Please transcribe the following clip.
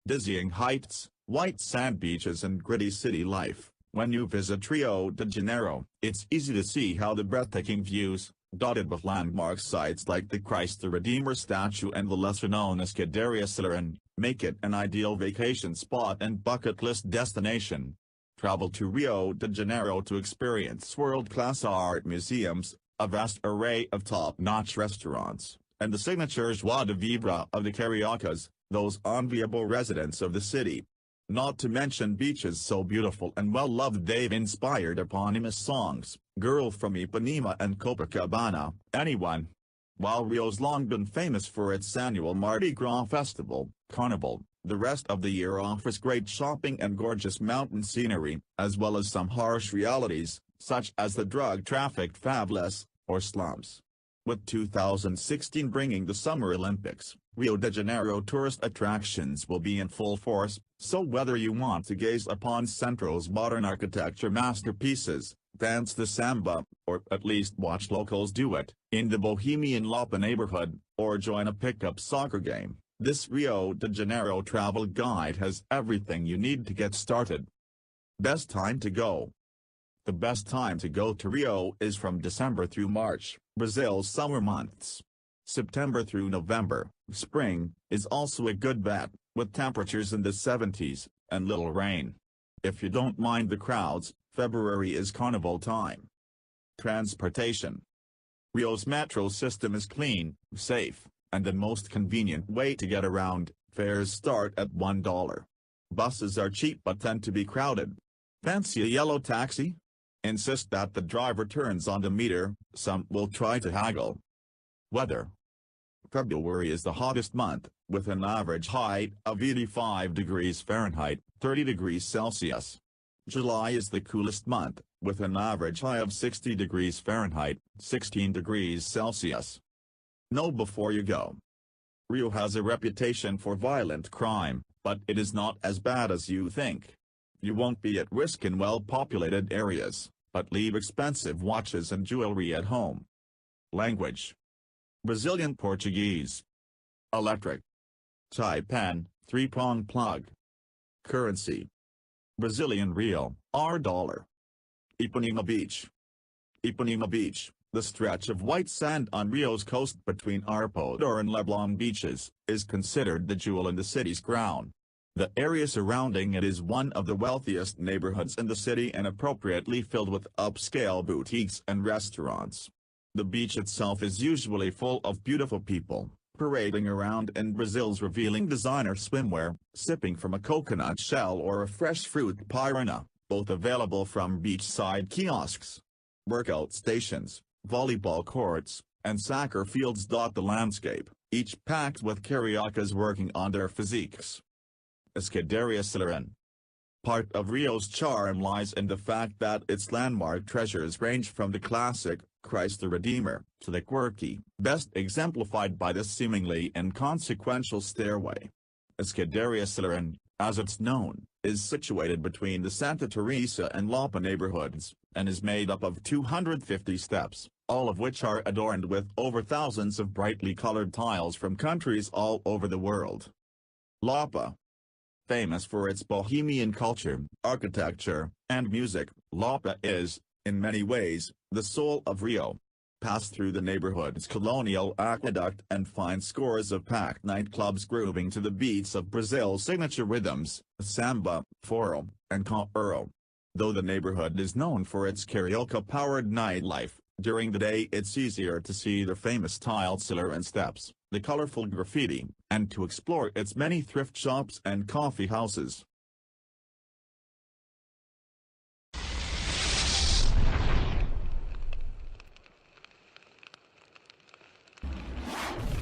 Dizzying heights, white sand beaches and gritty city life. When you visit Rio de Janeiro, it's easy to see how the breathtaking views, dotted with landmark sites like the Christ the Redeemer statue and the lesser-known Escadaria Sileran, make it an ideal vacation spot and bucket list destination. Travel to Rio de Janeiro to experience world-class art museums, a vast array of top-notch restaurants, and the signature joie de vivre of the Cariocas, those enviable residents of the city. Not to mention beaches so beautiful and well-loved they've inspired eponymous songs, Girl from Ipanema and Copacabana, anyone. While Rio's long been famous for its annual Mardi Gras festival, Carnival, the rest of the year offers great shopping and gorgeous mountain scenery, as well as some harsh realities, such as the drug-trafficked favelas, or slums. With 2016 bringing the Summer Olympics, Rio de Janeiro tourist attractions will be in full force, so whether you want to gaze upon Centro's modern architecture masterpieces, dance the samba, or at least watch locals do it, in the bohemian Lapa neighborhood, or join a pickup soccer game, this Rio de Janeiro travel guide has everything you need to get started. Best time to go. The best time to go to Rio is from December through March, Brazil's summer months. September through November, spring, is also a good bet, with temperatures in the 70s, and little rain. If you don't mind the crowds, February is carnival time. Transportation. Rio's metro system is clean, safe, and the most convenient way to get around. Fares start at $1. Buses are cheap but tend to be crowded. Fancy a yellow taxi? Insist that the driver turns on the meter, some will try to haggle. Weather. February is the hottest month, with an average height of 85 degrees Fahrenheit, 30 degrees Celsius. July is the coolest month, with an average high of 60 degrees Fahrenheit, 16 degrees Celsius. Know before you go. Rio has a reputation for violent crime, but it is not as bad as you think. You won't be at risk in well-populated areas, but leave expensive watches and jewelry at home. Language. Brazilian Portuguese. Electric. Taipan, 3-prong plug. Currency. Brazilian real, R dollar. Ipanema Beach. Ipanema Beach, the stretch of white sand on Rio's coast between Arpoador and Leblon beaches, is considered the jewel in the city's crown. The area surrounding it is one of the wealthiest neighborhoods in the city and appropriately filled with upscale boutiques and restaurants. The beach itself is usually full of beautiful people, parading around in Brazil's revealing designer swimwear, sipping from a coconut shell or a fresh fruit piranha, both available from beachside kiosks. Workout stations, volleyball courts, and soccer fields dot the landscape, each packed with cariocas working on their physiques. Escadaria Sileran. Part of Rio's charm lies in the fact that its landmark treasures range from the classic, Christ the Redeemer, to the quirky, best exemplified by the seemingly inconsequential stairway. Escadaria Sileran, as it's known, is situated between the Santa Teresa and Lapa neighborhoods, and is made up of 250 steps, all of which are adorned with over thousands of brightly colored tiles from countries all over the world. Lapa. Famous for its bohemian culture, architecture, and music, Lapa is, in many ways, the soul of Rio. Pass through the neighborhood's colonial aqueduct and find scores of packed nightclubs grooving to the beats of Brazil's signature rhythms, samba, forró, and capoeira. Though the neighborhood is known for its carioca-powered nightlife, during the day it's easier to see the famous tiled Sileran steps, the colorful graffiti, and to explore its many thrift shops and coffee houses.